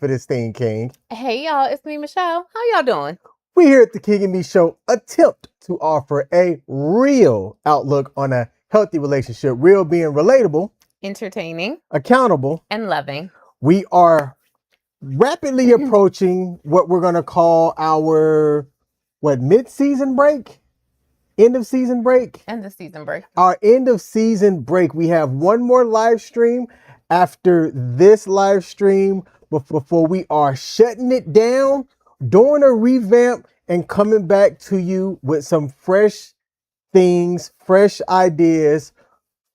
For this thing, King. Hey y'all, it's me, Michelle. How y'all doing? We here at the King M.E show attempt to offer a real outlook on a healthy relationship. Real being relatable, Entertaining, accountable. and loving. We are rapidly approaching what we're going to call our, mid-season break? End of season break? And the season break. Our end of season break. We have one more live stream after this live stream before we are shutting it down, doing a revamp, and coming back to you with some fresh things, fresh ideas,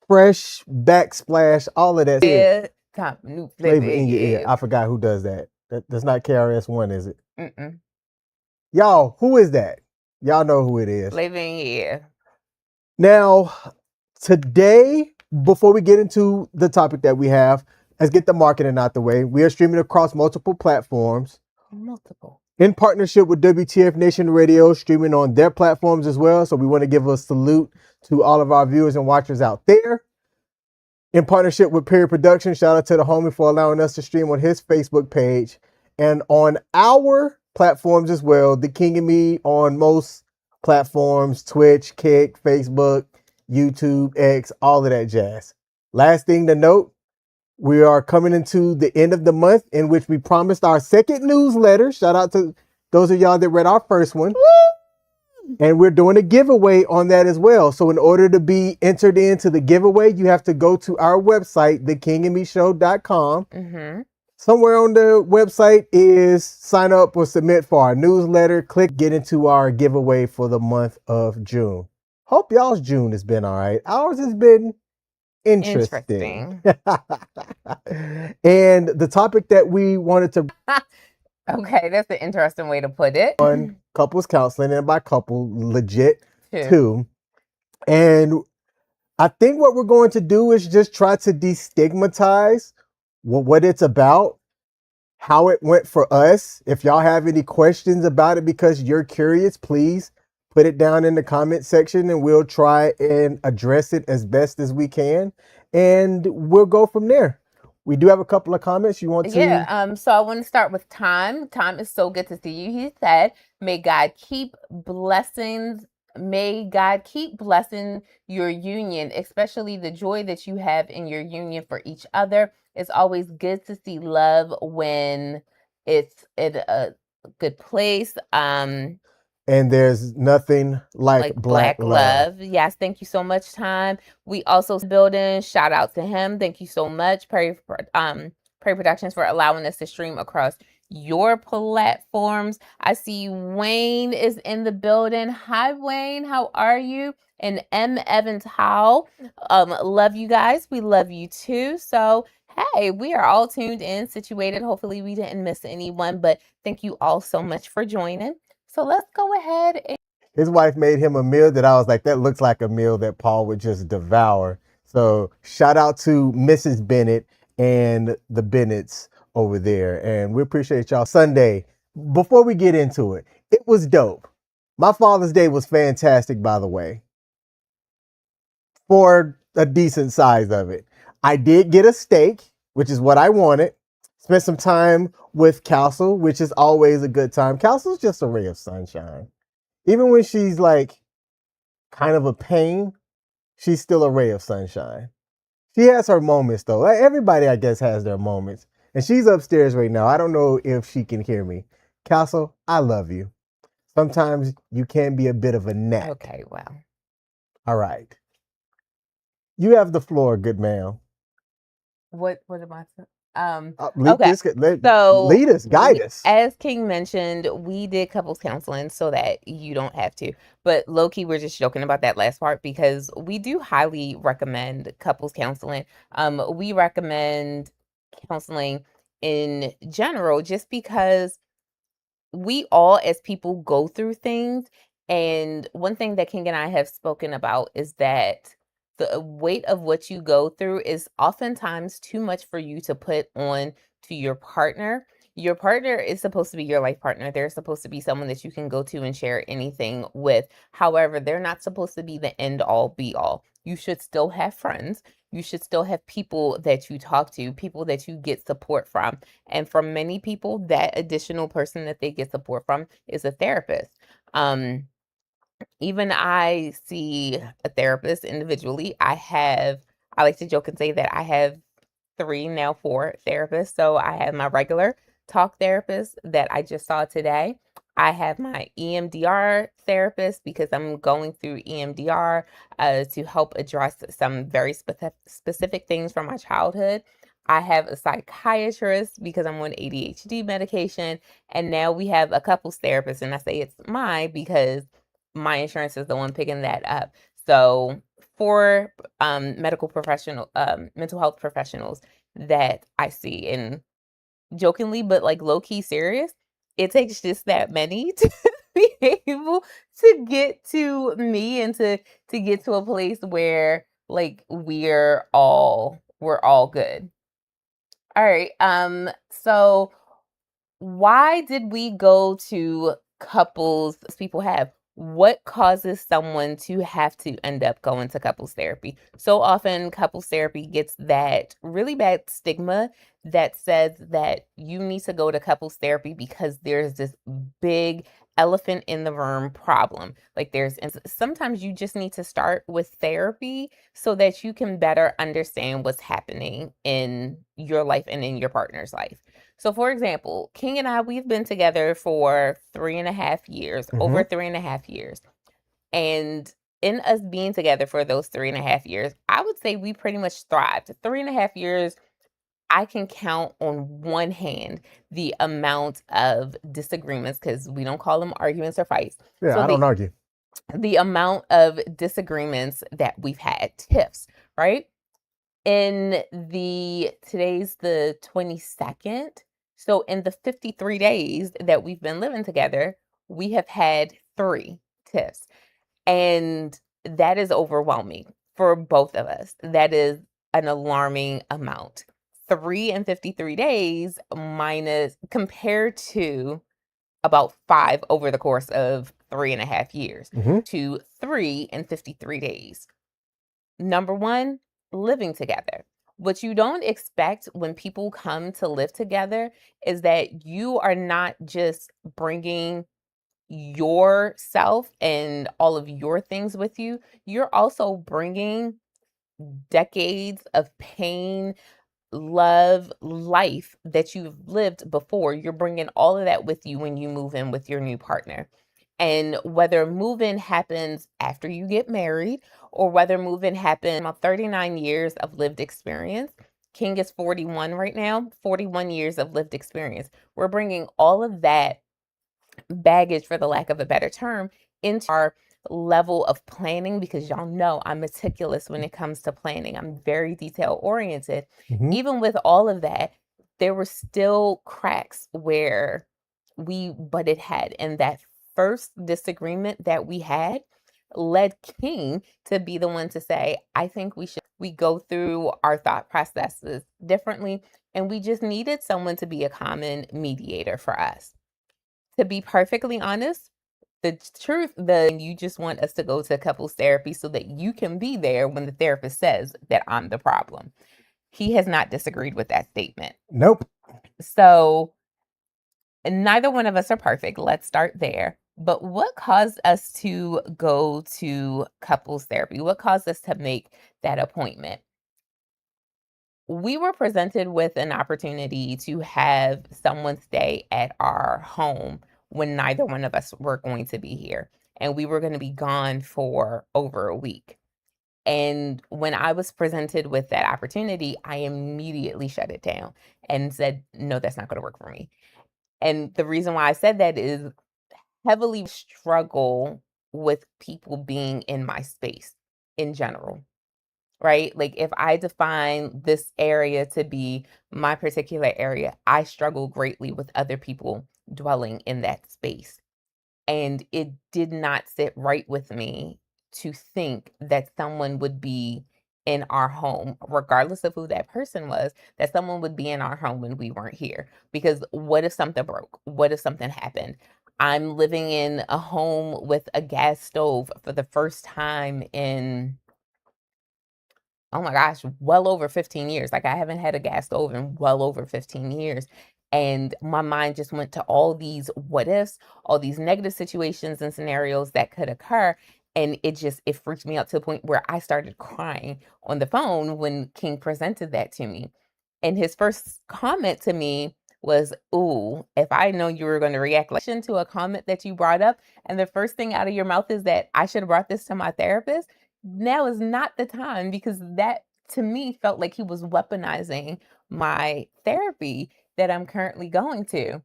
fresh backsplash, all of that. Yeah, top new Flavor in your ear. I forgot who does that. That's not KRS-One, is it? Mm-mm. Y'all, who is that? Y'all know who it is. Flavor in your ear. Now, today, before we get into the topic that we have, let's get the marketing out the way. We are streaming across multiple platforms. Multiple. In partnership with W.T.F Nation Radio, streaming on their platforms as well. So we want to give a salute to all of our viewers and watchers out there. In partnership with Period Production, shout out to the homie for allowing us to stream on his Facebook page. And on our platforms as well, The King M.E on most platforms, Twitch, Kick, Facebook, YouTube, X, all of that jazz. Last thing to note, we are coming into the end of the month in which we promised our second newsletter. Shout out to those of y'all that read our first one. And we're doing a giveaway on that as well. So in order to be entered into the giveaway, you have to go to our website, thekingandmeshow.com. Mm-hmm. Somewhere on the website is sign up or submit for our newsletter. Click get into our giveaway for the month of June. Hope y'all's June has been all right. Ours has been interesting. And the topic that we wanted to Okay, that's an interesting way to put it. on couples counseling, and by couple, legit too. And I think what we're going to do is just try to destigmatize what it's about, how it went for us. If y'all have any questions about it because you're curious, please put it down in the comment section and we'll try and address it as best as we can. And we'll go from there. We do have a couple of comments you want to. Yeah, so I want to start with Tom. Tom, is so good to see you. He said, may God keep blessing your union, especially the joy that you have in your union for each other. It's always good to see love when it's in a good place. And there's nothing like black love. Yes, thank you so much, Tom. We also building. Shout out to him. Thank you so much, Prairie Productions, for allowing us to stream across your platforms. I see Wayne is in the building. Hi, Wayne. How are you? And M. Evans, how? Love you guys. We love you too. So, hey, we are all tuned in, situated. Hopefully, we didn't miss anyone, but thank you all so much for joining. So let's go ahead. His wife made him a meal that I was like, that looks like a meal that Paul would just devour. So shout out to Mrs. Bennett and the Bennetts over there. And we appreciate y'all. Sunday, before we get into it, it was dope. My Father's Day was fantastic, by the way, for a decent size of it. I did get a steak, which is what I wanted. Spent some time with Castle, which is always a good time. Castle's just a ray of sunshine. Even when she's like kind of a pain, she's still a ray of sunshine. She has her moments though. Everybody, I guess, has their moments. And she's upstairs right now. I don't know if she can hear me. Castle, I love you. Sometimes you can be a bit of a gnat. Okay, well. All right. You have the floor, good ma'am. What am I saying? Lead us, guide us. As King mentioned, we did couples counseling so that you don't have to. But low-key, we're just joking about that last part because we do highly recommend couples counseling. We recommend counseling in general just because we all as people go through things. And one thing that King and I have spoken about is that the weight of what you go through is oftentimes too much for you to put on to your partner. Your partner is supposed to be your life partner. They're supposed to be someone that you can go to and share anything with. However, they're not supposed to be the end all be all. You should still have friends. You should still have people that you talk to, people that you get support from. And for many people, that additional person that they get support from is a therapist. Even I see a therapist individually. I like to joke and say that I have 3, now 4 therapists. So I have my regular talk therapist that I just saw today. I have my EMDR therapist because I'm going through EMDR to help address some very specific things from my childhood. I have a psychiatrist because I'm on ADHD medication. And now we have a couples therapist. And I say it's mine because my insurance is the one picking that up. So for mental health professionals that I see, and jokingly, but like low key serious, it takes just that many to be able to get to me and to get to a place where like we're all good. All right. So why did we go to couples people have? What causes someone to have to end up going to couples therapy? So often, couples therapy gets that really bad stigma that says that you need to go to couples therapy because there's this big elephant in the room problem. Like, and sometimes you just need to start with therapy so that you can better understand what's happening in your life and in your partner's life. So, for example, King and I, we've been together for 3.5 years, over 3.5 years. And in us being together for those 3.5 years, I would say we pretty much thrived. 3.5 years, I can count on one hand the amount of disagreements, because we don't call them arguments or fights. Yeah, So I don't argue. the amount of disagreements that we've had, tiffs, right? Today's the 22nd. So in the 53 days that we've been living together, we have had 3 tiffs. And that is overwhelming for both of us. That is an alarming amount. 3 in 53 days minus compared to about 5 over the course of 3.5 years to 3 in 53 days. Number one, living together. What you don't expect when people come to live together is that you are not just bringing yourself and all of your things with you, you're also bringing decades of pain, love, life that you've lived before. You're bringing all of that with you when you move in with your new partner. And whether move-in happens after you get married or whether move-in happens about 39 years of lived experience. King is 41 right now, 41 years of lived experience. We're bringing all of that baggage, for the lack of a better term, into our level of planning, because y'all know I'm meticulous when it comes to planning. I'm very detail oriented. Even with all of that, there were still cracks where we butted head. And that first disagreement that we had led King to be the one to say, I think we go through our thought processes differently. And we just needed someone to be a common mediator for us. To be perfectly honest, the truth, you just want us to go to couples therapy so that you can be there when the therapist says that I'm the problem. He has not disagreed with that statement. Nope. So neither one of us are perfect. Let's start there. But what caused us to go to couples therapy? What caused us to make that appointment? We were presented with an opportunity to have someone stay at our home when neither one of us were going to be here. And we were going to be gone for over a week. And when I was presented with that opportunity, I immediately shut it down and said, no, that's not going to work for me. And the reason why I said that is heavily struggle with people being in my space in general, right? Like, if I define this area to be my particular area, I struggle greatly with other people dwelling in that space. And it did not sit right with me to think that someone would be in our home, regardless of who that person was, that someone would be in our home when we weren't here. Because what if something broke? What if something happened? I'm living in a home with a gas stove for the first time in, oh my gosh, well over 15 years. Like, I haven't had a gas stove in well over 15 years. And my mind just went to all these what ifs, all these negative situations and scenarios that could occur. And it freaked me out to the point where I started crying on the phone when King presented that to me. And his first comment to me was, "Ooh, if I know you were going to react like to a comment that you brought up, and the first thing out of your mouth is that I should have brought this to my therapist, now is not the time," because that to me felt like he was weaponizing my therapy that I'm currently going to.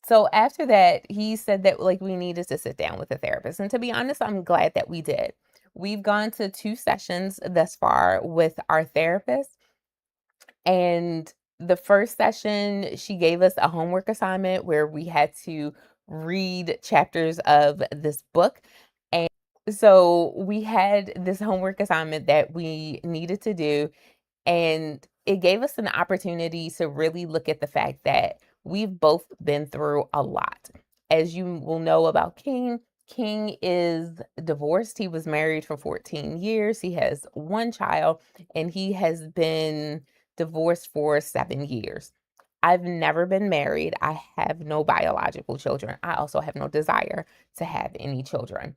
So after that, he said that like we needed to sit down with a therapist. And to be honest, I'm glad that we did. We've gone to 2 sessions thus far with our therapist. And the first session, she gave us a homework assignment where we had to read chapters of this book. And so we had this homework assignment that we needed to do, and it gave us an opportunity to really look at the fact that we've both been through a lot. As you will know about King, King is divorced. He was married for 14 years. He has one child, and he has been divorced for 7 years. I've never been married. I have no biological children. I also have no desire to have any children.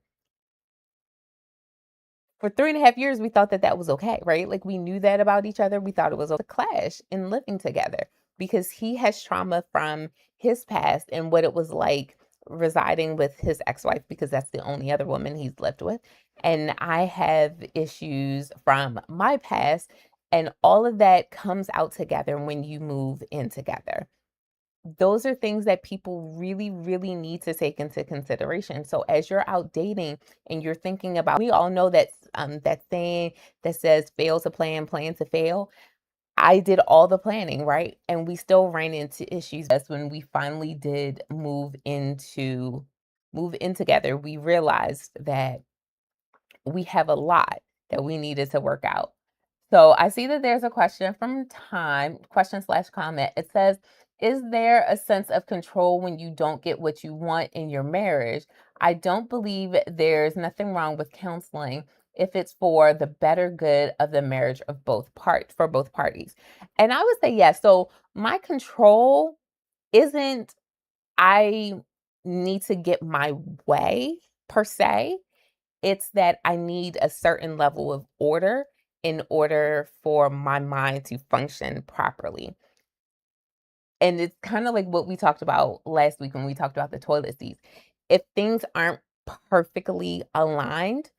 For 3.5 years, we thought that that was okay, right? Like, we knew that about each other. We thought it was a clash in living together because he has trauma from his past and what it was like residing with his ex-wife, because that's the only other woman he's lived with. And I have issues from my past, and all of that comes out together when you move in together. Those are things that people really, really need to take into consideration. So as you're out dating and you're thinking about, we all know that saying that says fail to plan, plan to fail. I did all the planning, right? And we still ran into issues. That's when we finally did move in together. We realized that we have a lot that we needed to work out. So I see that there's a question from Time, question slash comment. It says, is there a sense of control when you don't get what you want in your marriage? I don't believe there's nothing wrong with counseling if it's for the better good of the marriage of for both parties. And I would say yes. So my control isn't I need to get my way per se. It's that I need a certain level of order in order for my mind to function properly. And it's kind of like what we talked about last week when we talked about the toilet seats. If things aren't perfectly aligned,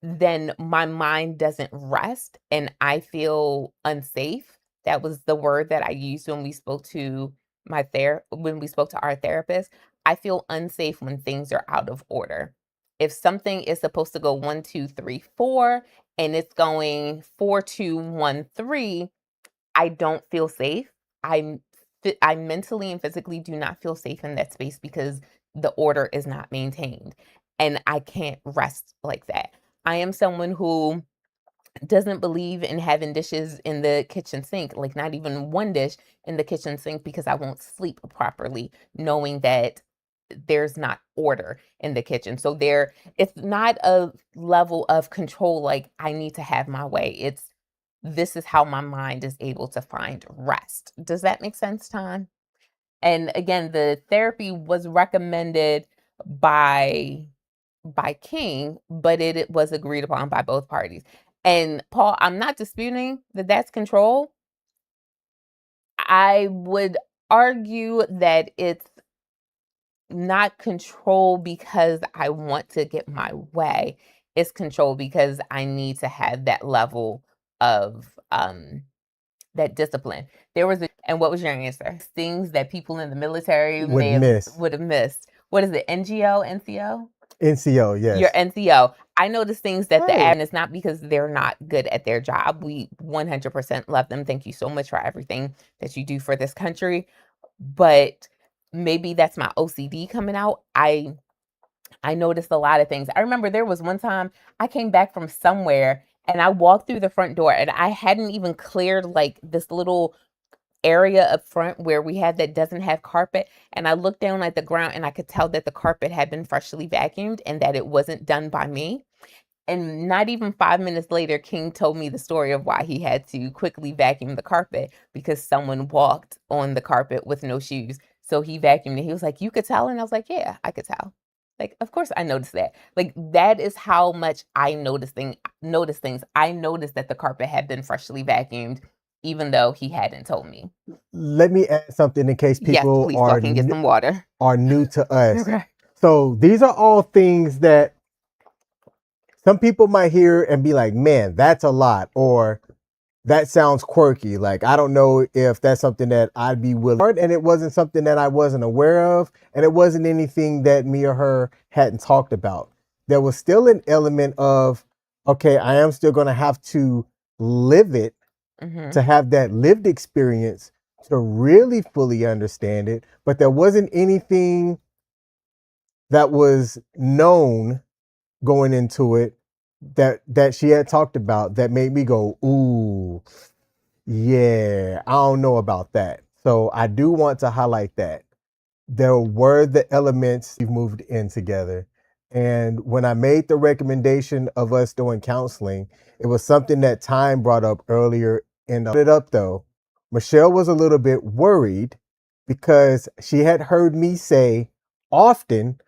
then my mind doesn't rest and I feel unsafe. That was the word that I used when we spoke to when we spoke to our therapist. I feel unsafe when things are out of order. If something is supposed to go 1, 2, 3, 4 and it's going 4, 2, 1, 3, I don't feel safe. I'm I mentally and physically do not feel safe in that space because the order is not maintained and I can't rest like that. I am someone who doesn't believe in having dishes in the kitchen sink, like not even one dish in the kitchen sink, because I won't sleep properly knowing that there's not order in the kitchen. So it's not a level of control like I need to have my way. It's this is how my mind is able to find rest. Does that make sense, Tom? And again, the therapy was recommended by King, but it was agreed upon by both parties. And Paul, I'm not disputing that that's control. I would argue that it's not control because I want to get my way. It's control because I need to have that level of that discipline. And what was your answer? Things that people in the military would have missed. What is it? NGO, NCO? NCO, yes. Your NCO. I notice things that and it's not because they're not good at their job. We 100% love them. Thank you so much for everything that you do for this country. But maybe that's my OCD coming out. I noticed a lot of things. I remember there was one time I came back from somewhere And I walked through the front door and I hadn't even cleared like this little area up front where we had that doesn't have carpet. And I looked down at the ground and I could tell that the carpet had been freshly vacuumed and that it wasn't done by me. And not even 5 minutes later, King told me the story of why he had to quickly vacuum the carpet because someone walked on the carpet with no shoes. So he vacuumed it. He was like, "You could tell?" And I was like, "Yeah, I could tell." Like, of course I noticed that. Like, that is how much I notice things. I noticed that the carpet had been freshly vacuumed, even though he hadn't told me. Let me add something in case Yes, people please, so I can get some water. are new to us. Okay. So these are all things that some people might hear and be like, man, that's a lot, or that sounds quirky. Like, I don't know if that's something that I'd be willing. And it wasn't something that I wasn't aware of. And it wasn't anything that me or her hadn't talked about. There was still an element of, okay, I am still going to have to live it, to have that lived experience to really fully understand it. But there wasn't anything that was known going into it that she had talked about that made me go, ooh, yeah, I don't know about that. So I do want to highlight that there were the elements we moved in together. And when I made the recommendation of us doing counseling, it was something that Time brought up earlier it up though. Michelle was a little bit worried because she had heard me say often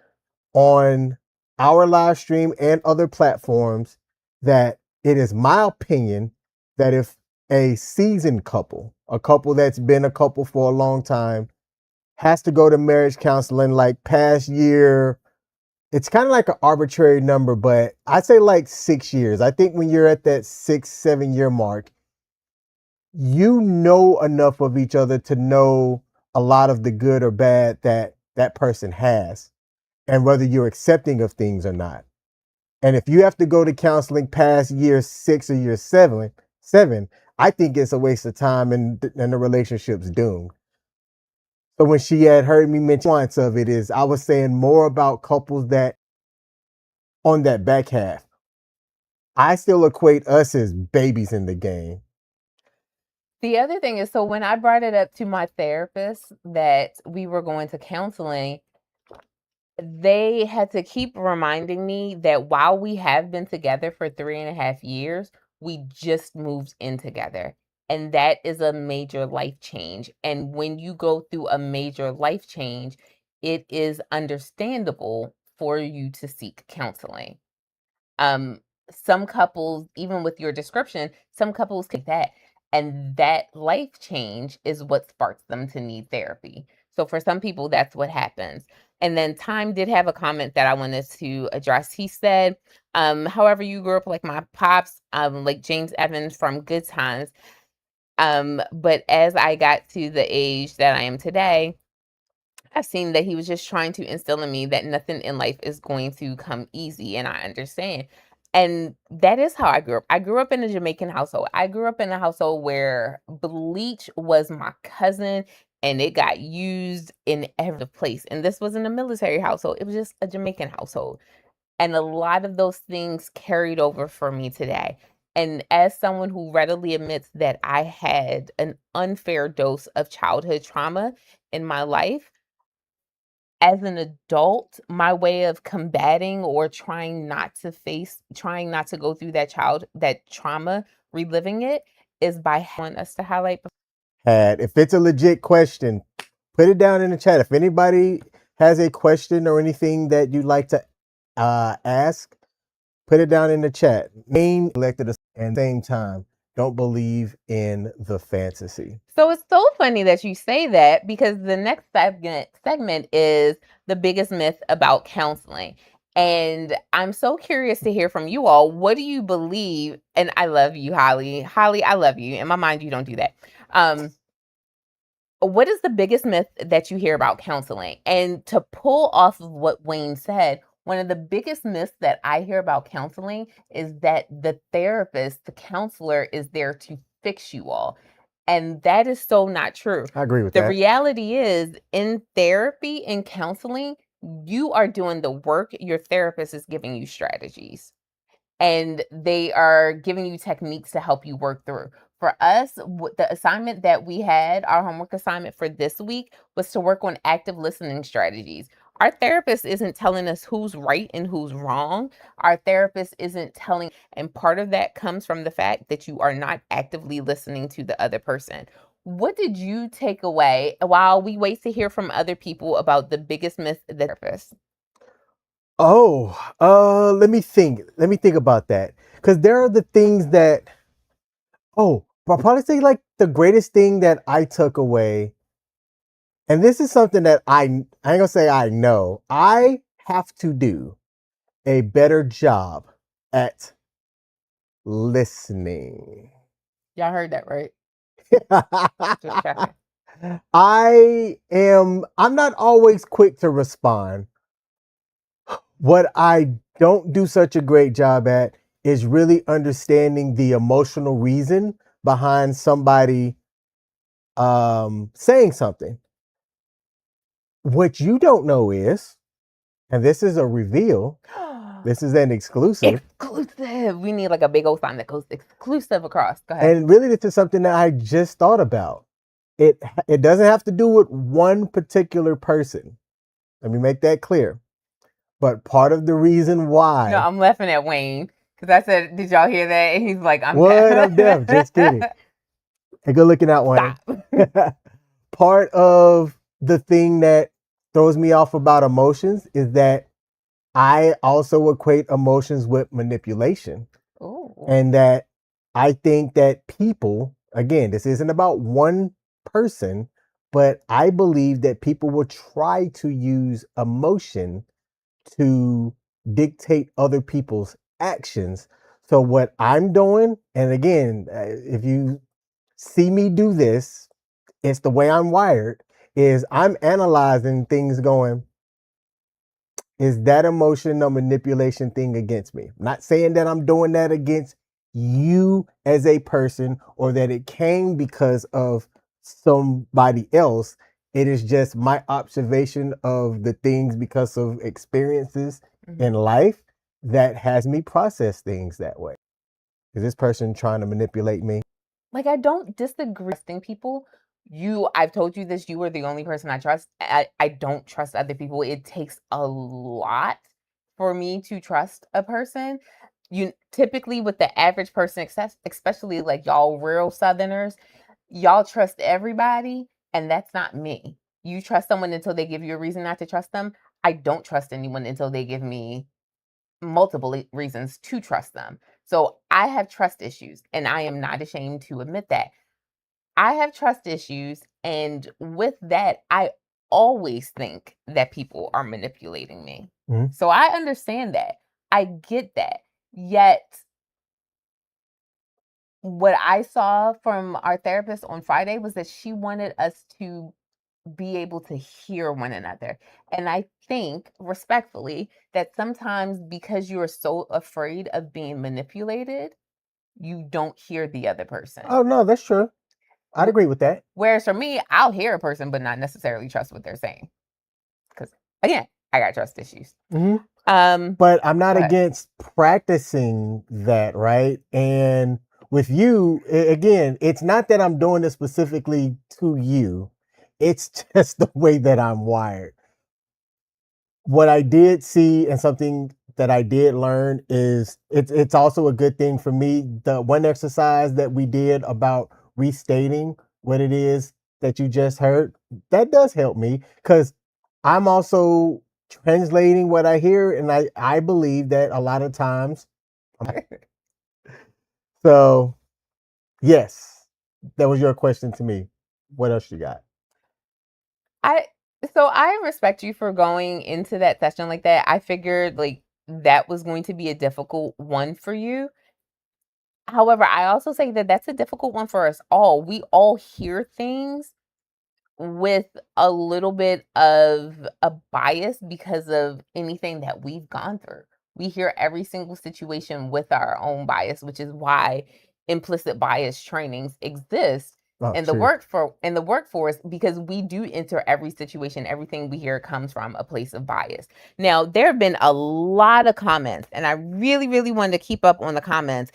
on our live stream and other platforms that it is my opinion that if a seasoned couple, a couple that's been a couple for a long time, has to go to marriage counseling like past year, it's kind of like an arbitrary number, but I say like 6 years. I think when you're at that 6, 7 year mark, you know enough of each other to know a lot of the good or bad that that person has and whether you're accepting of things or not. And if you have to go to counseling past year 6 or year seven, I think it's a waste of time and the relationship's doomed. So when she had heard me mention once of it is I was saying more about couples that on that back half. I still equate us as babies in the game. The other thing is, so when I brought it up to my therapist that we were going to counseling, they had to keep reminding me that while we have been together for 3.5 years, we just moved in together. And that is a major life change. And when you go through a major life change, it is understandable for you to seek counseling. Um, some couples, even with your description, some couples take that, and that life change is what sparks them to need therapy. So for some people, that's what happens. And then Time did have a comment that I wanted to address. He said, however, you grew up like my pops, like James Evans from Good Times. But as I got to the age that I am today, I've seen that he was just trying to instill in me that nothing in life is going to come easy, and I understand. And that is how I grew up. I grew up in a Jamaican household. I grew up in a household where bleach was my cousin and it got used in every place. And this wasn't a military household, it was just a Jamaican household. And a lot of those things carried over for me today. And as someone who readily admits that I had an unfair dose of childhood trauma in my life, as an adult, my way of combating or trying not to go through that trauma, reliving it, is by having us to highlight. If it's a legit question, put it down in the chat. If anybody has a question or anything that you'd like to ask, put it down in the chat. Name elected us and same time. Don't believe in the fantasy. So it's so funny that you say that because the next segment is the biggest myth about counseling. And I'm so curious to hear from you all. What do you believe? And I love you, Holly. Holly, I love you. In my mind, you don't do that. What is the biggest myth that you hear about counseling? And to pull off of what Wayne said, one of the biggest myths that I hear about counseling is that the therapist, the counselor, is there to fix you all. And that is so not true. I agree with The that. reality is, in therapy and counseling, you are doing the work, your therapist is giving you strategies. and they are giving you techniques to help you work through. For us, the assignment that we had, our homework assignment for this week, was to work on active listening strategies. Our therapist isn't telling us who's right and who's wrong. Our therapist isn't telling, and part of that comes from the fact that you are not actively listening to the other person. What did you take away while we wait to hear from other people about the biggest myth of the therapist? Oh, let me think. Let me think about that. Because there are the things that, I'll probably say like the greatest thing that I took away, and this is something that I ain't gonna say I know. I have to do a better job at listening. Y'all heard that, right? Just checking. I'm not always quick to respond. What I don't do such a great job at is really understanding the emotional reason behind somebody saying something. What you don't know is, and this is a reveal, this is an exclusive. Exclusive. We need like a big old sign that goes exclusive across. Go ahead. And really, this is something that I just thought about. It doesn't have to do with one particular person. Let me make that clear. But part of the reason why. No, I'm laughing at Wayne because I said, "Did y'all hear that?" And he's like, "I'm What? deaf." I'm deaf. Just kidding. Hey, good looking out, Wayne. Stop. Part of the thing that throws me off about emotions is that I also equate emotions with manipulation. Ooh. And that I think that people, again, this isn't about one person, but I believe that people will try to use emotion to dictate other people's actions. So what I'm doing, and again, if you see me do this, it's the way I'm wired, is I'm analyzing things going, is that emotion or manipulation thing against me? I'm not saying that I'm doing that against you as a person or that it came because of somebody else. It is just my observation of the things because of experiences in life that has me process things that way. Is this person trying to manipulate me? Like, I don't disagree with trusting people. I've told you this, you are the only person I trust. I don't trust other people. It takes a lot for me to trust a person. You typically with the average person, especially like y'all real Southerners, y'all trust everybody, and that's not me. You trust someone until they give you a reason not to trust them. I don't trust anyone until they give me multiple reasons to trust them. So I have trust issues, and I am not ashamed to admit that. I have trust issues, and with that, I always think that people are manipulating me. Mhm. So I understand that. I get that. Yet, what I saw from our therapist on Friday was that she wanted us to be able to hear one another. And I think, respectfully, that sometimes because you are so afraid of being manipulated, you don't hear the other person. Oh, no, that's true. I'd agree with that. Whereas for me, I'll hear a person, but not necessarily trust what they're saying. Because again, I got trust issues. Mm-hmm. But I'm not go ahead. against practicing that, right? And with you, again, it's not that I'm doing this specifically to you. It's just the way that I'm wired. What I did see and something that I did learn is it's also a good thing for me. The one exercise that we did about restating what it is that you just heard, that does help me because I'm also translating what I hear, and I believe that a lot of times. So yes, that was your question to me. What else you got? I respect you for going into that session like that. I figured like that was going to be a difficult one for you. However, I also say that that's a difficult one for us all. We all hear things with a little bit of a bias because of anything that we've gone through. We hear every single situation with our own bias, which is why implicit bias trainings exist, in the workforce, because we do enter every situation. Everything we hear comes from a place of bias. Now, there have been a lot of comments, and I really, really wanted to keep up on the comments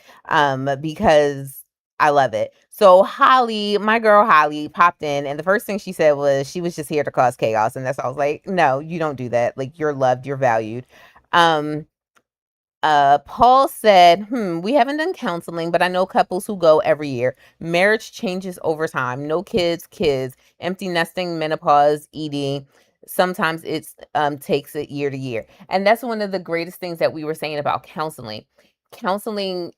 because I love it. So Holly, my girl Holly, popped in, and the first thing she said was she was just here to cause chaos, and that's I was like, no, you don't do that. Like, you're loved, you're valued. Paul said, we haven't done counseling, but I know couples who go every year. Marriage changes over time. No kids, empty nesting, menopause, eating. Sometimes it takes it year to year. And that's one of the greatest things that we were saying about counseling. Counseling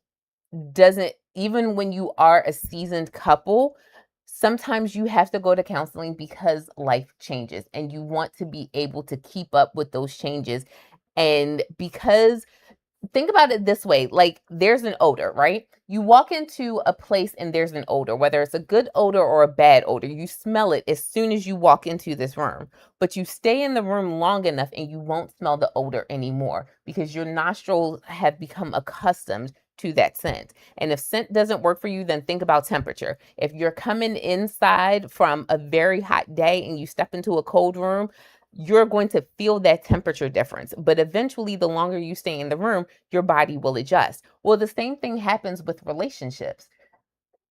doesn't, even when you are a seasoned couple, sometimes you have to go to counseling because life changes and you want to be able to keep up with those changes. And because think about it this way, like there's an odor, right? You walk into a place and there's an odor, whether it's a good odor or a bad odor. You smell it as soon as you walk into this room, but you stay in the room long enough and you won't smell the odor anymore because your nostrils have become accustomed to that scent. And if scent doesn't work for you, then think about temperature. If you're coming inside from a very hot day and you step into a cold room, you're going to feel that temperature difference. But eventually, the longer you stay in the room, your body will adjust. Well, the same thing happens with relationships.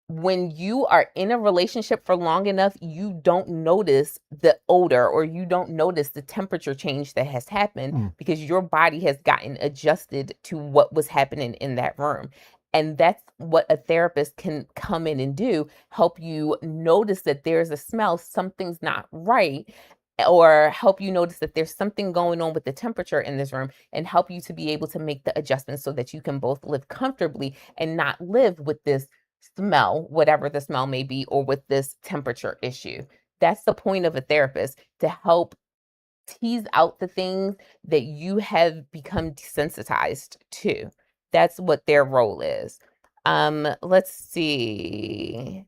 When you are in a relationship for long enough, you don't notice the odor or you don't notice the temperature change that has happened because your body has gotten adjusted to what was happening in that room. And that's what a therapist can come in and do, help you notice that there's a smell, something's not right, or help you notice that there's something going on with the temperature in this room and help you to be able to make the adjustments so that you can both live comfortably and not live with this smell, whatever the smell may be, or with this temperature issue. That's the point of a therapist, to help tease out the things that you have become desensitized to. That's what their role is. Let's see.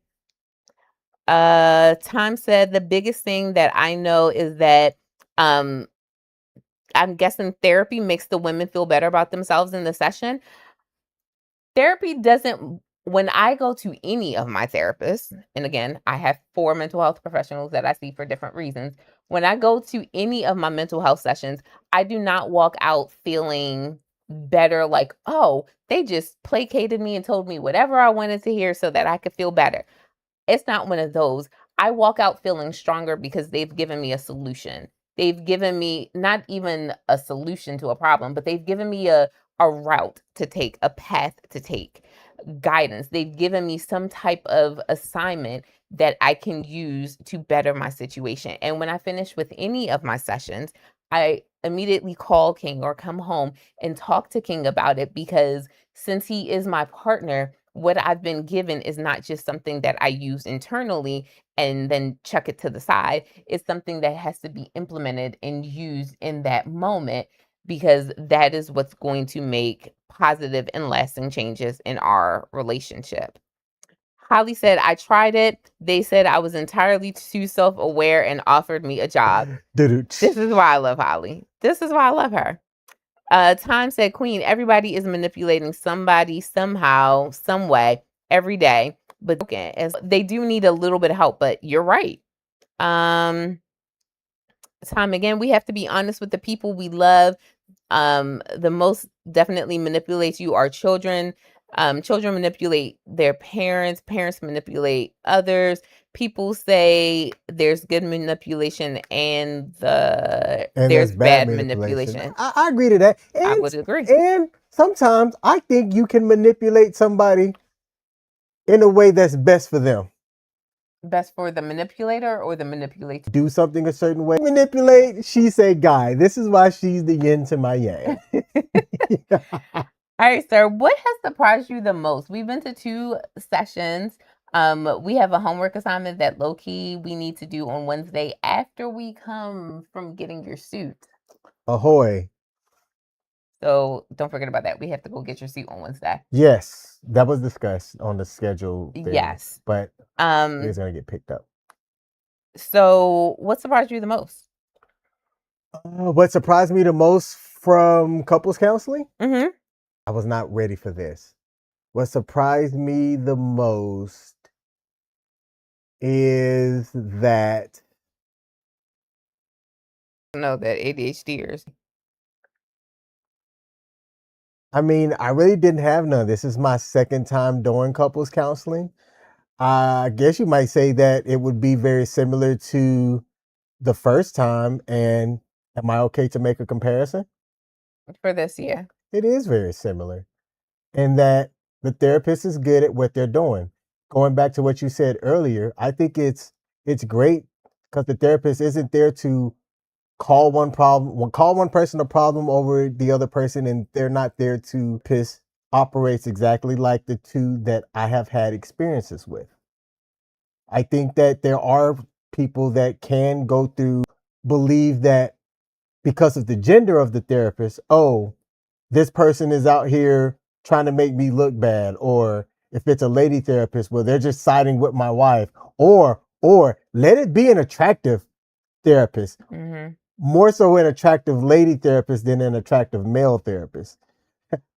Time said the biggest thing that I know is that um I'm guessing therapy makes the women feel better about themselves in the session. Therapy doesn't, when I go to any of my therapists, and again, I have 4 mental health professionals that I see for different reasons. When I go to any of my mental health sessions, I do not walk out feeling better, like, oh, they just placated me and told me whatever I wanted to hear so that I could feel better. It's not one of those. I walk out feeling stronger because they've given me a solution. They've given me not even a solution to a problem, but they've given me a route to take, a path to take, guidance. They've given me some type of assignment that I can use to better my situation. And when I finish with any of my sessions, I immediately call King or come home and talk to King about it, because since he is my partner, what I've been given is not just something that I use internally and then chuck it to the side. It's something that has to be implemented and used in that moment, because that is what's going to make positive and lasting changes in our relationship. Holly said, I tried it. They said I was entirely too self-aware and offered me a job. This is why I love Holly. This is why I love her. Time said, Queen, everybody is manipulating somebody somehow, some way, every day. But okay, as they do need a little bit of help, but you're right. Time again, we have to be honest with the people we love. The most definitely manipulates you are children. Children manipulate their parents. Parents manipulate others. People say there's good manipulation and there's bad manipulation. I agree to that. And, I would agree. And sometimes I think you can manipulate somebody in a way that's best for them. Best for the manipulator or the manipulator? Do something a certain way. Manipulate, she said, guy. This is why she's the yin to my yang. All right, sir. What has surprised you the most? We've been to 2 sessions. We have a homework assignment that low-key we need to do on Wednesday after we come from getting your suit. Ahoy. So don't forget about that. We have to go get your suit on Wednesday. Yes, that was discussed on the schedule thing, yes. But it's going to get picked up. So what surprised you the most? What surprised me the most from couples counseling? Mm-hmm. I was not ready for this. What surprised me the most is that know that ADHDers. I mean, I really didn't have none. This is my second time doing couples counseling. I guess you might say that it would be very similar to the first time. And am I okay to make a comparison? For this year. It is very similar in that the therapist is good at what they're doing. Going back to what you said earlier, I think it's great because the therapist isn't there to call one person a problem over the other person, and they're not there to piss operates exactly like the two that I have had experiences with. I think that there are people that can go through believe that because of the gender of the therapist, oh, this person is out here trying to make me look bad, or if it's a lady therapist, well, they're just siding with my wife, or let it be an attractive therapist. Mm-hmm. More so an attractive lady therapist than an attractive male therapist.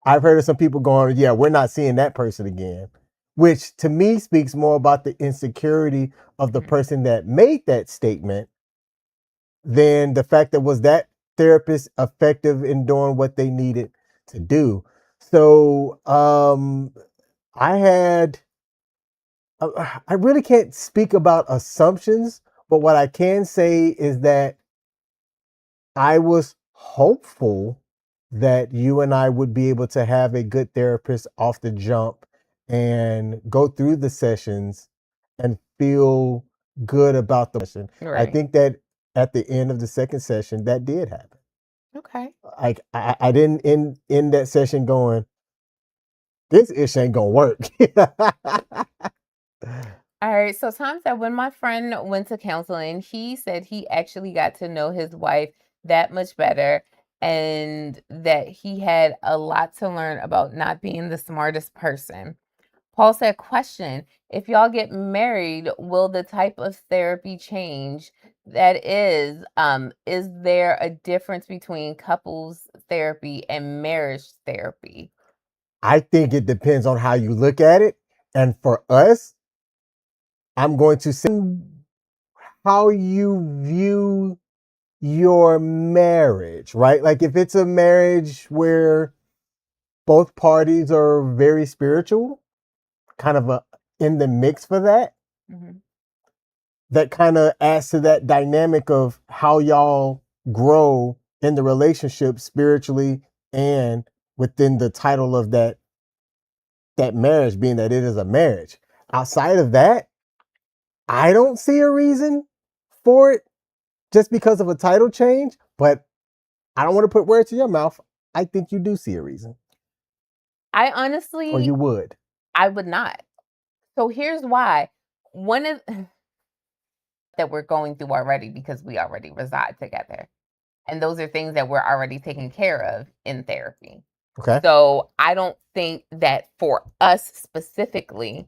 I've heard of some people going, yeah, we're not seeing that person again, which to me speaks more about the insecurity of the person that made that statement than the fact that was that therapist effective in doing what they needed to do. So I had, I really can't speak about assumptions, but what I can say is that I was hopeful that you and I would be able to have a good therapist off the jump and go through the sessions and feel good about the session. I Right. think that at the end of the second session, that did happen. Okay. Like I didn't end that session going, this ish ain't gonna work. All right. So times that when my friend went to counseling, he said he actually got to know his wife that much better and that he had a lot to learn about not being the smartest person. Paul said, question, if y'all get married, will the type of therapy change? That is there a difference between couples therapy and marriage therapy? I think it depends on how you look at it. And for us, I'm going to say how you view your marriage, right? Like if it's a marriage where both parties are very spiritual, kind of in the mix for that, Mm-hmm. that kind of adds to that dynamic of how y'all grow in the relationship spiritually and within the title of that marriage being that it is a marriage. Outside of that, I don't see a reason for it just because of a title change, but I don't want to put words in your mouth. I think you do see a reason. I Or honestly, you would. I would not. So here's why. One of that we're going through already because we already reside together. And those are things that we're already taking care of in therapy. Okay. So I don't think that for us specifically,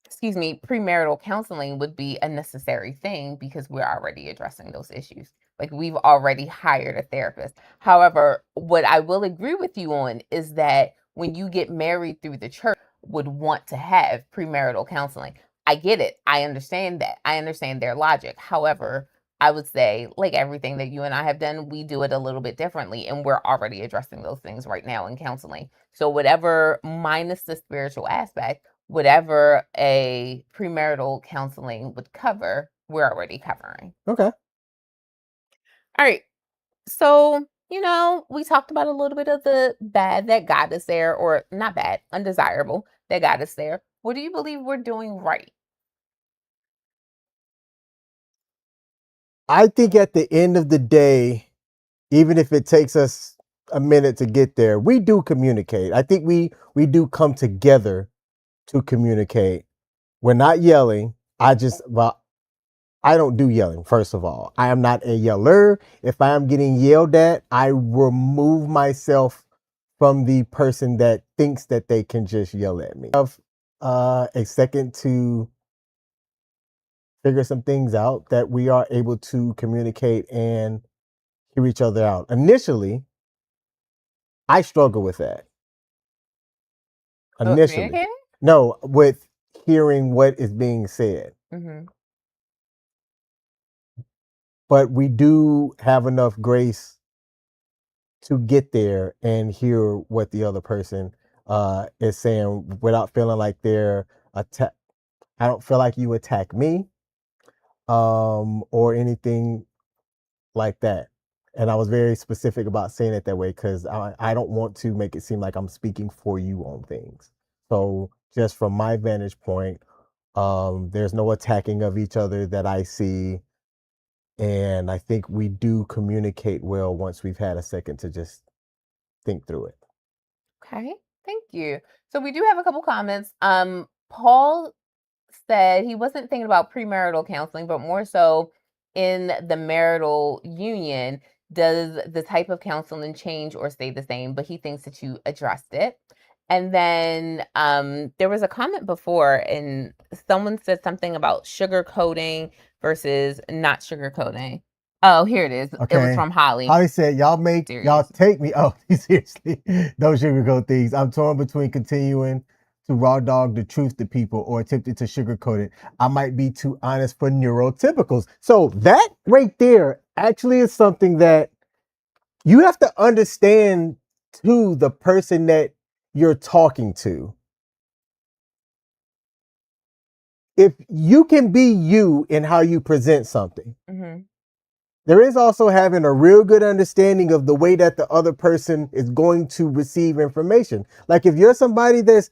excuse me, premarital counseling would be a necessary thing because we're already addressing those issues. Like we've already hired a therapist. However, what I will agree with you on is that when you get married through the church, would want to have premarital counseling. I get it. I understand that. I understand their logic. However, I would say, like everything that you and I have done, we do it a little bit differently, and we're already addressing those things right now in counseling. So, whatever, minus the spiritual aspect, whatever a premarital counseling would cover, we're already covering. Okay. All right. So, we talked about a little bit of the bad that got us there, or not bad, undesirable that got us there. What do you believe we're doing right? I think at the end of the day, even if it takes us a minute to get there, we do communicate. I think we do come together to communicate. We're not yelling. I don't do yelling, first of all. I am not a yeller. If I am getting yelled at, I remove myself from the person that thinks that they can just yell at me. Have a second to figure some things out that we are able to communicate and hear each other out. Initially, I struggle with that. Oh, Initially. communicating? No, with hearing what is being said. Mm-hmm. But we do have enough grace to get there and hear what the other person is saying without feeling like they're attack. I don't feel like you attack me or anything like that. And I was very specific about saying it that way because I don't want to make it seem like I'm speaking for you on things. So just from my vantage point, there's no attacking of each other that I see. And I think we do communicate well once we've had a second to just think through it. Okay, thank you. So we do have a couple comments. Paul said he wasn't thinking about premarital counseling, but more so in the marital union. Does the type of counseling change or stay the same? But he thinks that you addressed it. And then there was a comment before, and someone said something about sugarcoating versus not sugarcoating. Oh, here it is. It was Okay. from Holly. Holly said, y'all Serious. take me. Oh, seriously. Don't sugarcoat things. I'm torn between continuing to raw dog the truth to people or attempting to sugarcoat it. I might be too honest for neurotypicals. So that right there actually is something that you have to understand to the person that you're talking to. If you can be you in how you present something, Mm-hmm. there is also having a real good understanding of the way that the other person is going to receive information. Like if you're somebody that's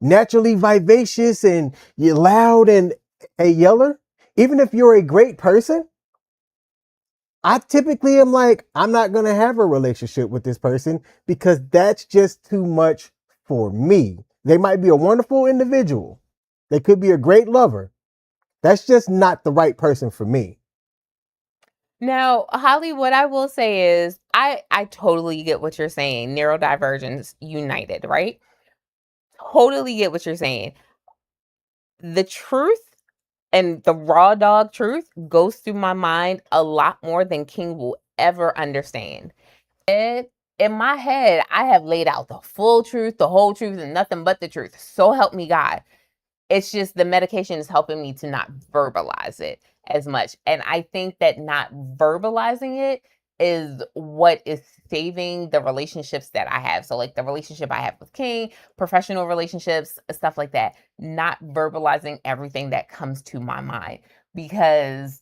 naturally vivacious and you're loud and a yeller, even if you're a great person, I typically am like, I'm not going to have a relationship with this person because that's just too much for me. They might be a wonderful individual. They could be a great lover. That's just not the right person for me. Now, Holly, what I will say is I totally get what you're saying. Neurodivergence united, right? Totally get what you're saying. The truth and the raw dog truth goes through my mind a lot more than King will ever understand. It, in my head, I have laid out the full truth, the whole truth, and nothing but the truth. So help me God. It's just the medication is helping me to not verbalize it as much. And I think that not verbalizing it is what is saving the relationships that I have. So, like the relationship I have with King, professional relationships, stuff like that, not verbalizing everything that comes to my mind. Because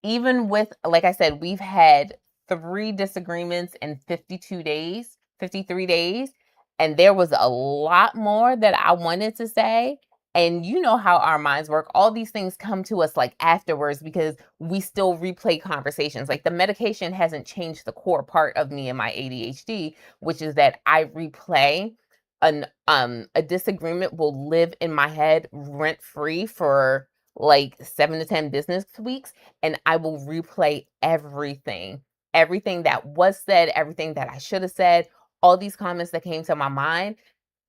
even with, like I said, we've had 3 disagreements in 52 days, 53 days, and there was a lot more that I wanted to say. And you know how our minds work. All these things come to us like afterwards because we still replay conversations. Like the medication hasn't changed the core part of me and my ADHD, which is that I replay a disagreement will live in my head rent free for like 7 to 10 business weeks, and I will replay everything that was said, everything that I should have said, all these comments that came to my mind.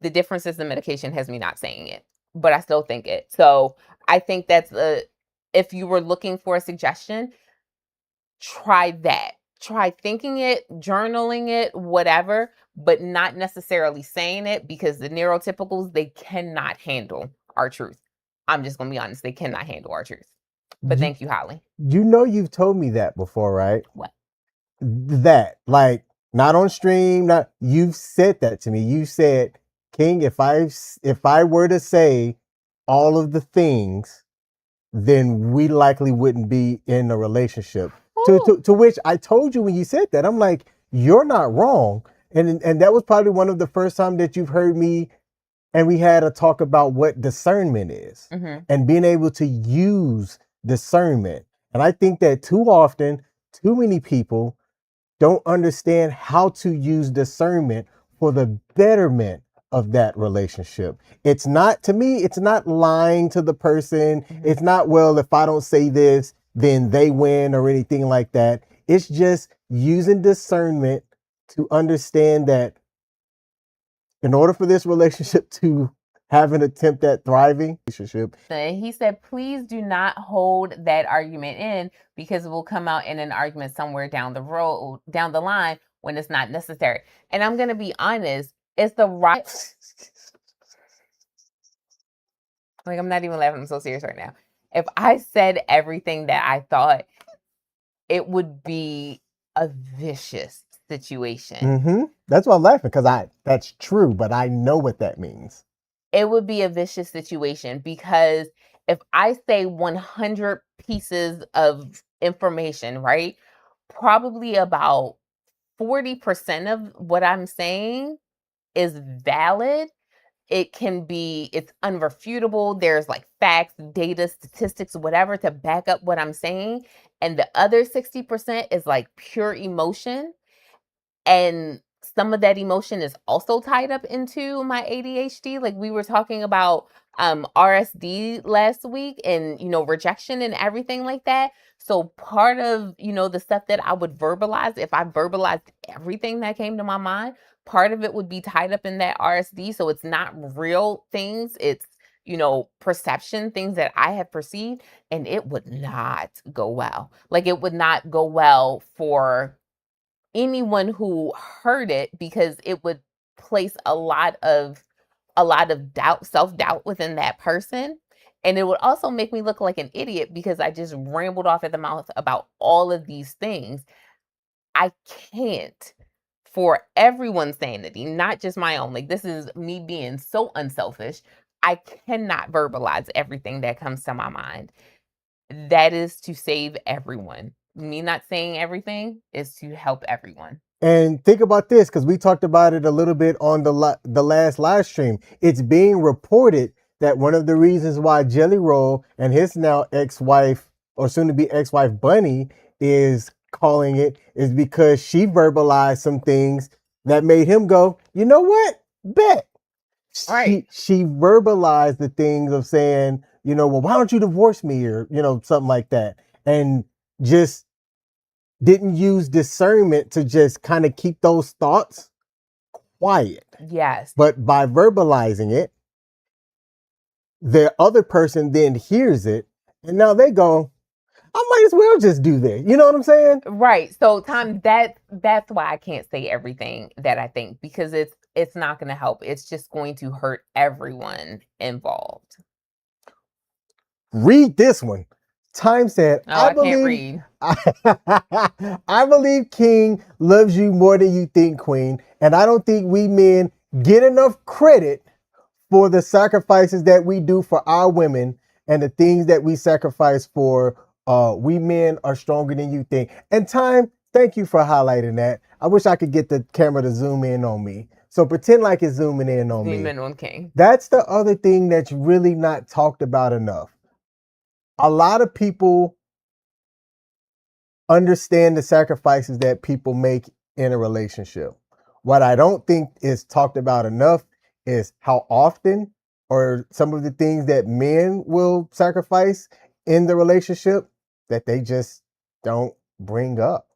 The difference is the medication has me not saying it, but I still think it. So I think that's if you were looking for a suggestion, try that. Try thinking it, journaling it, whatever, but not necessarily saying it because the neurotypicals, they cannot handle our truth. I'm just going to be honest. They cannot handle our truth. But You, thank you, Holly. you know you've told me that before, right? What? That, like, not on stream, not you've said that to me. You said, King, if I were to say all of the things, then we likely wouldn't be in a relationship. To which I told you when you said that, I'm like, you're not wrong. And that was probably one of the first time that you've heard me and we had a talk about what discernment is and being able to use discernment. And I think that too often, too many people don't understand how to use discernment for the betterment of that relationship. It's not, to me, it's not lying to the person. It's not, well, if I don't say this, then they win or anything like that. It's just using discernment to understand that in order for this relationship to have an attempt at thriving, relationship. He said, please do not hold that argument in because it will come out in an argument somewhere down the road, down the line when it's not necessary. And I'm going to be honest, it's the right. Like, I'm not even laughing. I'm so serious right now. If I said everything that I thought, it would be a vicious situation. That's why I'm laughing, because that's true, but I know what that means. It would be a vicious situation because if I say 100 pieces of information, right, probably about 40% of what I'm saying is valid. It's unrefutable. There's like facts, data, statistics, whatever to back up what I'm saying. And the other 60% is like pure emotion. And some of that emotion is also tied up into my ADHD. Like we were talking about RSD last week and, rejection and everything like that. So part of, the stuff that I would verbalize, if I verbalized everything that came to my mind, part of it would be tied up in that RSD. So it's not real things. It's, perception, things that I have perceived, and it would not go well. Like it would not go well for anyone who heard it because it would place a lot of doubt, self-doubt within that person. And it would also make me look like an idiot because I just rambled off at the mouth about all of these things. I can't, for everyone's sanity, not just my own. Like this is me being so unselfish. I cannot verbalize everything that comes to my mind. That is to save everyone. Me not saying everything is to help everyone. And think about this, because we talked about it a little bit on the last live stream. It's being reported that one of the reasons why Jelly Roll and his now ex-wife, or soon to be ex-wife Bunny, is calling it is because she verbalized some things that made him go, you know what? Bet. Right. She verbalized the things of saying, well, why don't you divorce me, or something like that, and just didn't use discernment to just kind of keep those thoughts quiet. Yes. But by verbalizing it, the other person then hears it, and now they go, I might as well just do that. You know what I'm saying? Right. So Tom, that's why I can't say everything that I think, because it's not going to help. It's just going to hurt everyone involved. Read this one. Time said, Oh, I can't read. I believe King loves you more than you think, Queen. And I don't think we men get enough credit for the sacrifices that we do for our women and the things that we sacrifice for. We men are stronger than you think. And Time, thank you for highlighting that. I wish I could get the camera to zoom in on me. So pretend like it's zooming in on me. Zoom in on King. That's the other thing that's really not talked about enough. A lot of people understand the sacrifices that people make in a relationship. What I don't think is talked about enough is how often, or some of the things that men will sacrifice in the relationship that they just don't bring up.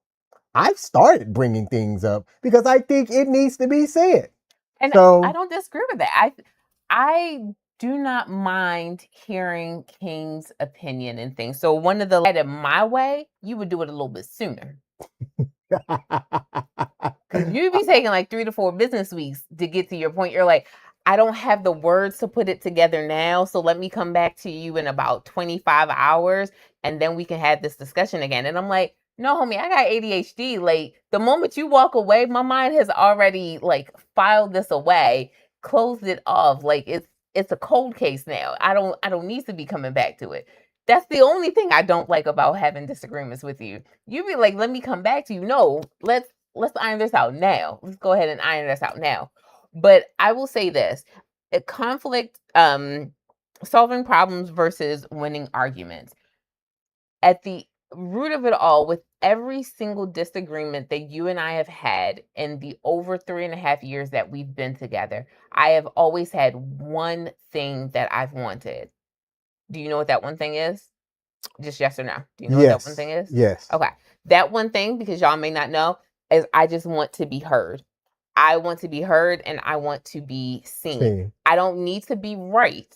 I've started bringing things up because I think it needs to be said. And so, I don't disagree with that. I do not mind hearing King's opinion and things. So one of the my way, you would do it a little bit sooner. Because you'd be taking like 3 to 4 business weeks to get to your point. You're like, I don't have the words to put it together now. So let me come back to you in about 25 hours and then we can have this discussion again. And I'm like, no, homie, I got ADHD. Like the moment you walk away, my mind has already like filed this away, closed it off. Like it's a cold case now. I don't need to be coming back to it. That's the only thing I don't like about having disagreements with you. You be like, let me come back to you. No, let's iron this out now. Let's go ahead and iron this out now. But I will say this, a conflict, solving problems versus winning arguments. At the root of it all, with every single disagreement that you and I have had in the over 3.5 years that we've been together, I have always had one thing that I've wanted. Do you know what that one thing is? Just yes or no. Do you know what that one thing is? Yes. Okay. That one thing, because y'all may not know, is I just want to be heard. I want to be heard and I want to be seen. I don't need to be right.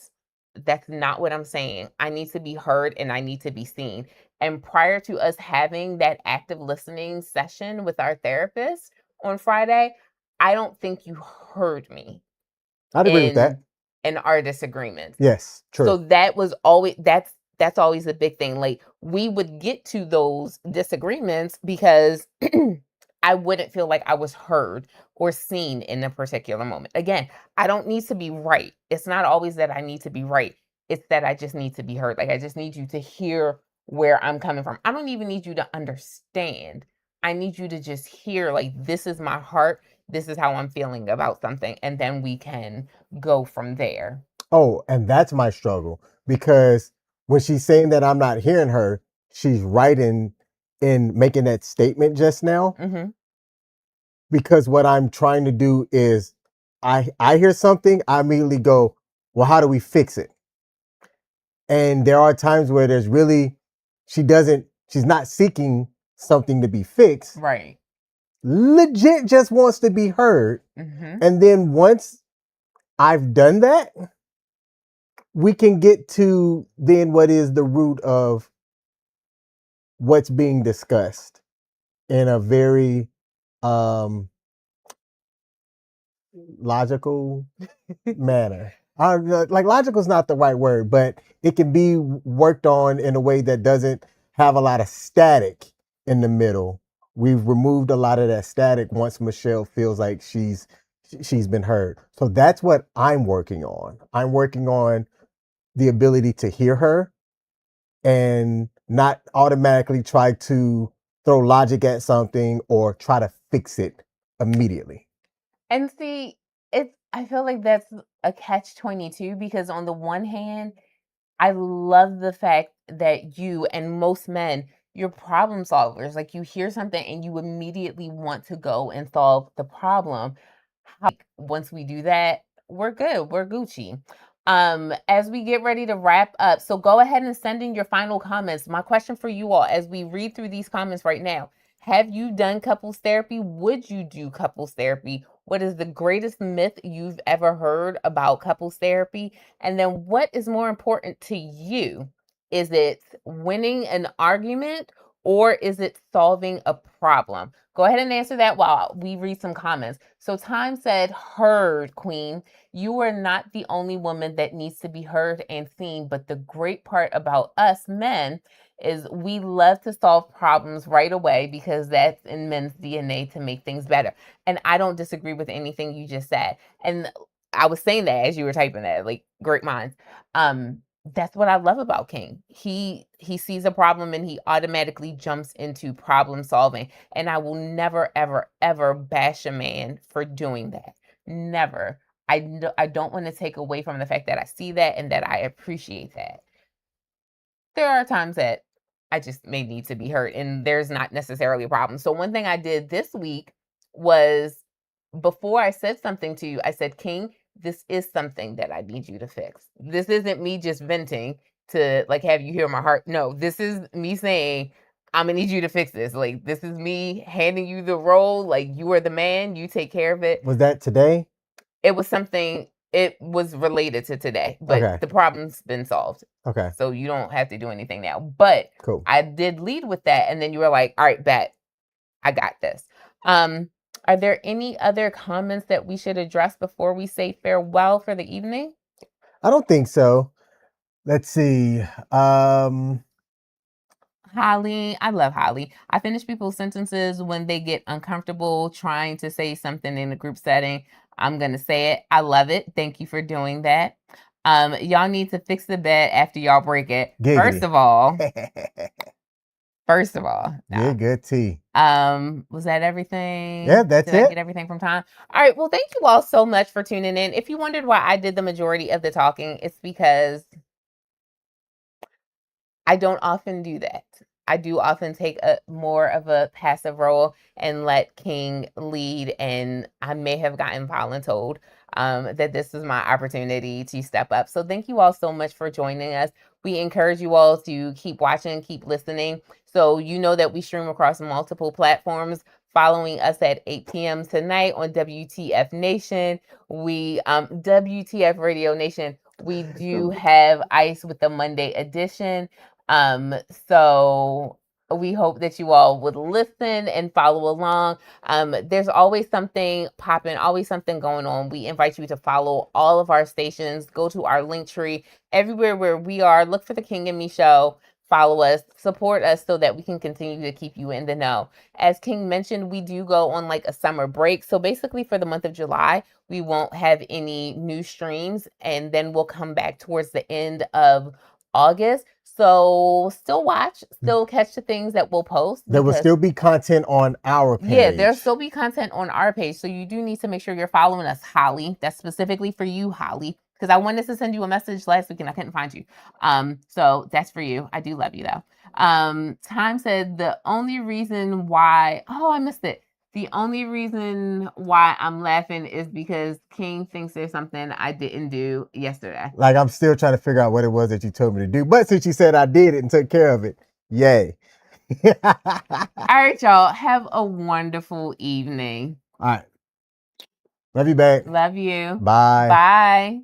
That's not what I'm saying. I need to be heard and I need to be seen. And prior to us having that active listening session with our therapist on Friday, I don't think you heard me. I'd agree with that. In our disagreements. Yes, true. So that was always, that's that's always a big thing. Like, we would get to those disagreements because I wouldn't feel like I was heard or seen in a particular moment. Again, I don't need to be right. It's not always that I need to be right. It's that I just need to be heard. Like, I just need you to hear where I'm coming from. I don't even need you to understand. I need you to just hear, like, this is my heart. This is how I'm feeling about something. And then we can go from there. Oh, and that's my struggle, because when she's saying that I'm not hearing her, she's right in making that statement just now. Mm-hmm. Because what I'm trying to do is, I hear something, I immediately go, well, how do we fix it? And there are times where there's really, she's not seeking something to be fixed. Right. Legit just wants to be heard. Mm-hmm. And then once I've done that, we can get to then what is the root of what's being discussed in a very logical manner. Like, logical is not the right word, but it can be worked on in a way that doesn't have a lot of static in the middle. We've removed a lot of that static once Michelle feels like she's been heard. So that's what I'm working on. I'm working on the ability to hear her and not automatically try to throw logic at something or try to fix it immediately. And see, I feel like that's a catch-22, because on the one hand, I love the fact that you and most men, you're problem solvers. Like, you hear something and you immediately want to go and solve the problem. Once we do that, we're good. We're Gucci. As we get ready to wrap up, so go ahead and send in your final comments. My question for you all, as we read through these comments right now: have you done couples therapy? Would you do couples therapy? What is the greatest myth you've ever heard about couples therapy? And then, what is more important to you? Is it winning an argument, or is it solving a problem? Go ahead and answer that while we read some comments. So Time said, heard, Queen. You are not the only woman that needs to be heard and seen, but the great part about us men is we love to solve problems right away, because that's in men's DNA to make things better. And I don't disagree with anything you just said. And I was saying that as you were typing that, like, great minds. That's what I love about King. He sees a problem and he automatically jumps into problem solving. And I will never, ever, ever bash a man for doing that. Never. I don't want to take away from the fact that I see that and that I appreciate that. There are times that I just may need to be heard, and there's not necessarily a problem. So one thing I did this week was, before I said something to you, I said, King, this is something that I need you to fix. This isn't me just venting to, like, have you hear my heart. No, this is me saying, I'm gonna need you to fix this. Like, this is me handing you the role. Like, you are the man, you take care of it. Was that today? It was something, it was related to today, but Okay. the problem's been solved. Okay. So you don't have to do anything now. But Cool. I did lead with that, and then you were like, all right, bet, I got this. Are there any other comments that we should address before we say farewell for the evening? I don't think so. Let's see. Holly, I love Holly. I finish people's sentences when they get uncomfortable trying to say something in a group setting. I'm going to say it. I love it. Thank you for doing that. Y'all need to fix the bed after y'all break it. Giggity. First of all. Yeah, good tea. Was that everything? Yeah, that's Did it. I get everything from Time? All right. Well, thank you all so much for tuning in. If you wondered why I did the majority of the talking, it's because I don't often do that. I do often take a more of a passive role and let King lead, and I may have gotten voluntold that this is my opportunity to step up. So thank you all so much for joining us. We encourage you all to keep watching, keep listening. So you know that we stream across multiple platforms. Following us at 8 p.m. tonight on WTF Nation, WTF Radio Nation. We do have ICE with the Monday edition. So We hope that you all would listen and follow along. There's always something popping, always something going on. We invite you to follow all of our stations. Go to our link tree everywhere where we are. Look for the King and Me Show. Follow us, support us so that we can continue to keep you in the know. As King mentioned, we do go on like a summer break. So basically for the month of July, we won't have any new streams, and then we'll come back towards the end of August. So still watch, still catch the things that we'll post. There will still be content on our page. Yeah, there'll still be content on our page. So you do need to make sure you're following us, Holly. That's specifically for you, Holly, because I wanted to send you a message last week and I couldn't find you. So that's for you. I do love you though. Time said the only reason why, oh, I missed it. The only reason why I'm laughing is because King thinks there's something I didn't do yesterday. Like, I'm still trying to figure out what it was that you told me to do. But since you said I did it and took care of it, yay. All right, y'all. Have a wonderful evening. All right. Love you back. Love you. Bye. Bye.